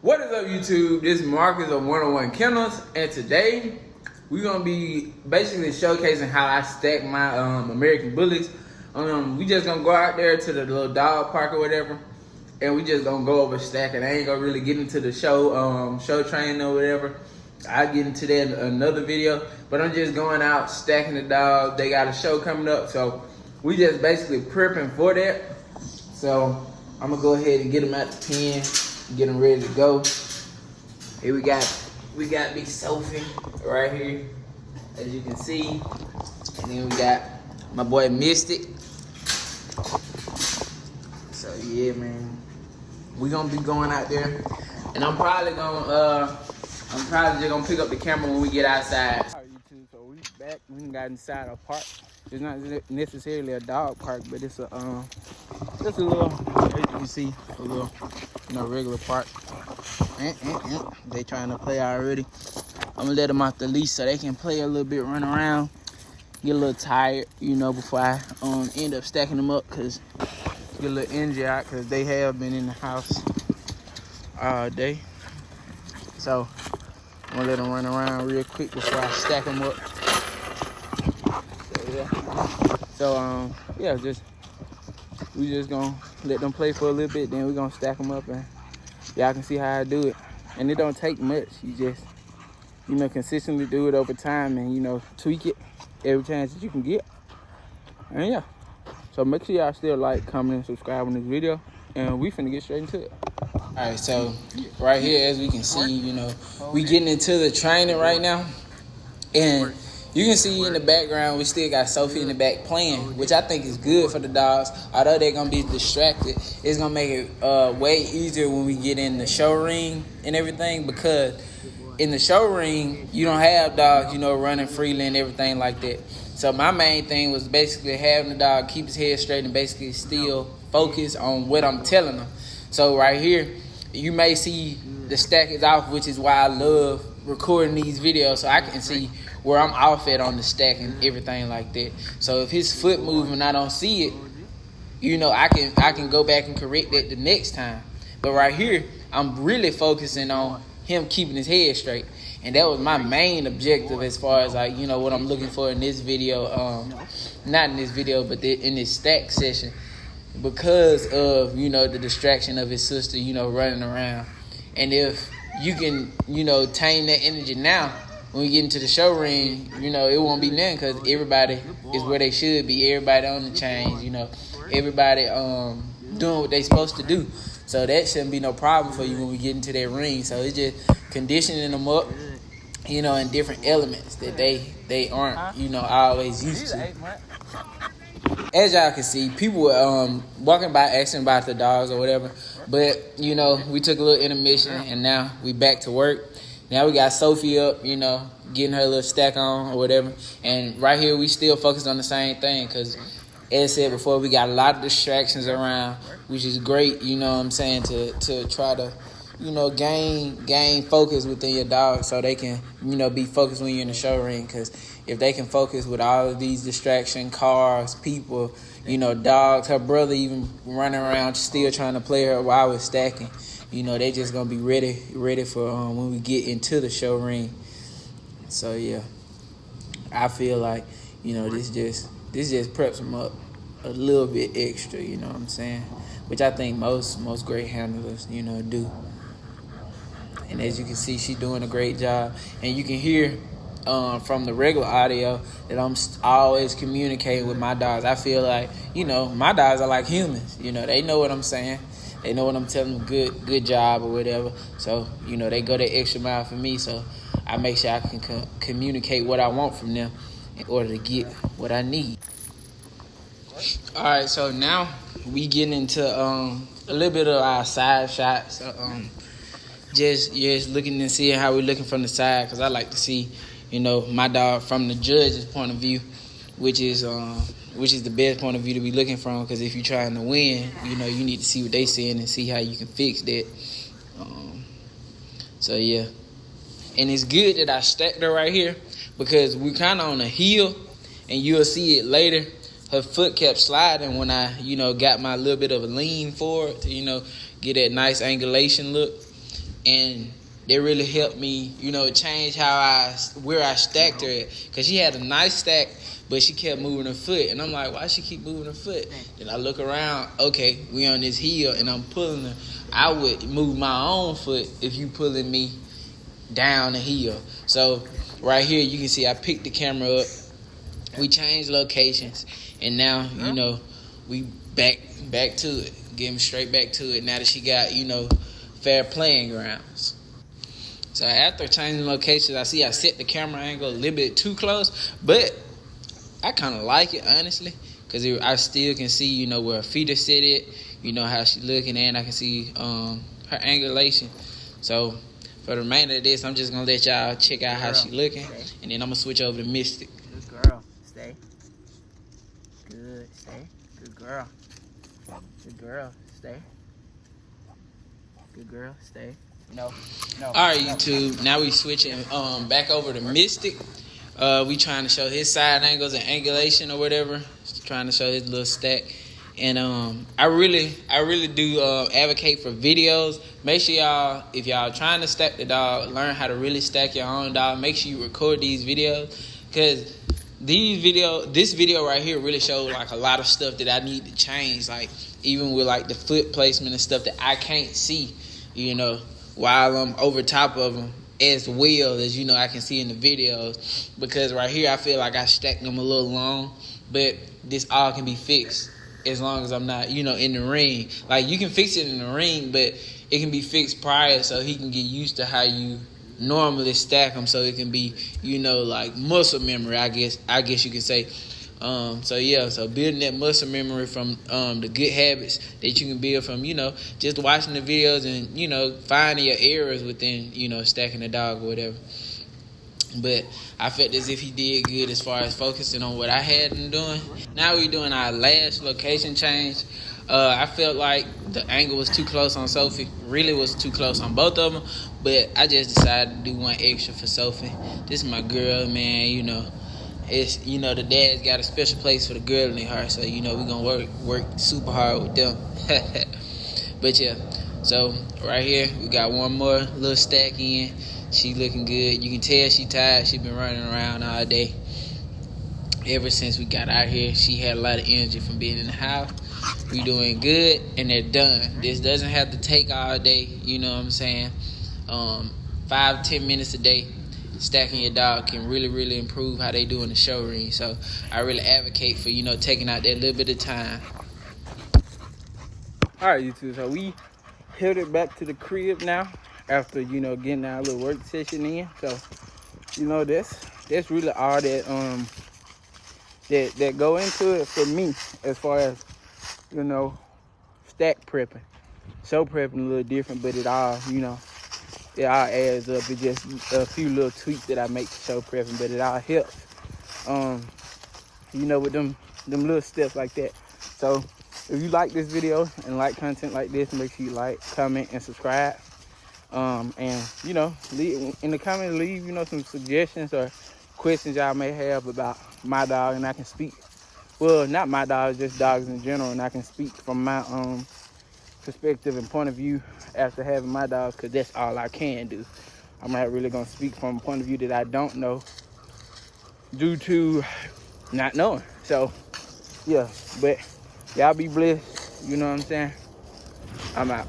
What is up, YouTube? This is Marcus of 101 Kennels, and today we're gonna be basically showcasing how I stack my American Bullies. We just gonna go out there to the little dog park or whatever, and we just gonna go over stacking. I ain't gonna really get into the show training or whatever. I'll get into that in another video, but I'm just going out stacking the dogs. They got a show coming up, so we just basically prepping for that. So I'm gonna go ahead and get them out the pen. Get them ready to go. Here we got big Sophie right here, as you can see, and then we got my boy Mystic. So yeah, man, we gonna be going out there, and I'm probably just gonna pick up the camera when we get outside. All right, YouTube, so we back. We got inside a park. It's not necessarily a dog park, but it's just a little, as you can see, a little, regular park. They trying to play already. I'm gonna let them off the leash so they can play a little bit, run around, get a little tired, before I end up stacking them up, cause get a little energy out, cause they have been in the house all day. So I'm gonna let them run around real quick before I stack them up. So we just gonna let them play for a little bit, then we gonna stack them up, and y'all can see how I do it. And it don't take much. You just, consistently do it over time, and tweak it every chance that you can get. And yeah, so make sure y'all still like, comment, and subscribe on this video, and we finna get straight into it. All right, so right here, as we can see, we getting into the training right now, and you can see in the background, we still got Sophie in the back playing, which I think is good for the dogs. Although they're going to be distracted, it's going to make it way easier when we get in the show ring and everything, because in the show ring, you don't have dogs, running freely and everything like that. So my main thing was basically having the dog keep his head straight and basically still focus on what I'm telling them. So right here, you may see the stack is off, which is why I love recording these videos, so I can see where I'm off at on the stack and everything like that. So if his foot moving and I don't see it, I can go back and correct that the next time. But right here, I'm really focusing on him keeping his head straight. And that was my main objective as far as what I'm looking for in this video. Not in this video, but in this stack session. Because of, the distraction of his sister, running around. And if you can, tame that energy now, when we get into the show ring, it won't be nothing, because everybody is where they should be. Everybody on the chains, everybody doing what they supposed to do. So that shouldn't be no problem for you when we get into that ring. So it's just conditioning them up, in different elements that they aren't, always used to. As y'all can see, people were walking by asking about the dogs or whatever. But, we took a little intermission, and now we back to work. Now we got Sophie up, getting her little stack on or whatever. And right here, we still focused on the same thing, because as said before, we got a lot of distractions around, which is great, to try to, gain focus within your dog, so they can, be focused when you're in the show ring. Because if they can focus with all of these distractions, cars, people, dogs, her brother even running around still trying to play her while we're stacking, they just gonna be ready for when we get into the show ring. So yeah, I feel like this just preps them up a little bit extra. You know what I'm saying? Which I think most great handlers do. And as you can see, she's doing a great job, and you can hear from the regular audio that I'm always communicating with my dogs. I feel like my dogs are like humans. They know what I'm saying. They know when I'm telling them good job or whatever. So, they go the extra mile for me. So I make sure I can communicate what I want from them in order to get what I need. All right, so now we getting into a little bit of our side shots. Just looking and seeing how we're looking from the side, because I like to see, my dog from the judge's point of view, which is the best point of view to be looking from, because if you're trying to win, you need to see what they saying and see how you can fix that. So yeah, and it's good that I stacked her right here, because we're kind of on a hill, and you'll see it later. Her foot kept sliding when I, got my little bit of a lean forward to, get that nice angulation look. and they really helped me, change where I stacked her at. Because she had a nice stack, but she kept moving her foot. And I'm like, why she keep moving her foot? Then I look around, okay, we on this hill, and I'm pulling her. I would move my own foot if you pulling me down the hill. So right here, you can see I picked the camera up. We changed locations, and now, we back to it. Getting straight back to it now that she got, fair playing grounds. So after changing locations, I set the camera angle a little bit too close, but I kind of like it, honestly, because I still can see, where her feet are seated, how she looking, and I can see her angulation. So for the remainder of this, I'm just going to let y'all check out how she looking, and then I'm going to switch over to Mystic. Good girl. Stay. Good. Stay. Good girl. Good girl. Stay. Good girl. Stay. No. All right, YouTube. Now we switching back over to Mystic. We trying to show his side angles and angulation or whatever. Just trying to show his little stack. And I really do advocate for videos. Make sure y'all, if y'all trying to stack the dog, learn how to really stack your own dog. Make sure you record these videos, because this video right here really showed like a lot of stuff that I need to change. Like even with like the foot placement and stuff that I can't see, while I'm over top of them, as well as I can see in the videos. Because right here I feel like I stacked them a little long, but this all can be fixed as long as I'm not in the ring. Like you can fix it in the ring, but it can be fixed prior so he can get used to how you normally stack them, so it can be like muscle memory, I guess you could say. So building that muscle memory from the good habits that you can build from just watching the videos and finding your errors within stacking the dog or whatever. But I felt as if he did good as far as focusing on what I had him doing. Now we're doing our last location change. I felt like the angle was too close on Sophie. Really was too close on both of them. But I just decided to do one extra for Sophie. This is my girl, man. It's the dad's got a special place for the girl in their heart. So we're gonna work super hard with them. But yeah, so right here we got one more little stack in. She looking good. You can tell she tired. She been running around all day. Ever since we got out here, she had a lot of energy from being in the house. We doing good, and they're done. This doesn't have to take all day. You know what I'm saying? 5-10 minutes a day. Stacking your dog can really, really improve how they do in the show ring. So I really advocate for taking out that little bit of time. All right, YouTube. So we headed back to the crib now after getting our little work session in. So that's really all that that go into it for me as far as stack prepping. Show prepping a little different, but it all it all adds up. It's just a few little tweaks that I make to show prepping, but it all helps. With them little steps like that. So if you like this video and like content like this, make sure you like, comment, and subscribe. And leave in the comments, leave some suggestions or questions y'all may have about my dog, and I can speak. Well, not my dog, just dogs in general, and I can speak from my perspective and point of view after having my dogs, because that's all I can do. I'm not really gonna speak from a point of view that I don't know due to not knowing. So yeah, but y'all be blessed. You know what I'm saying? I'm out.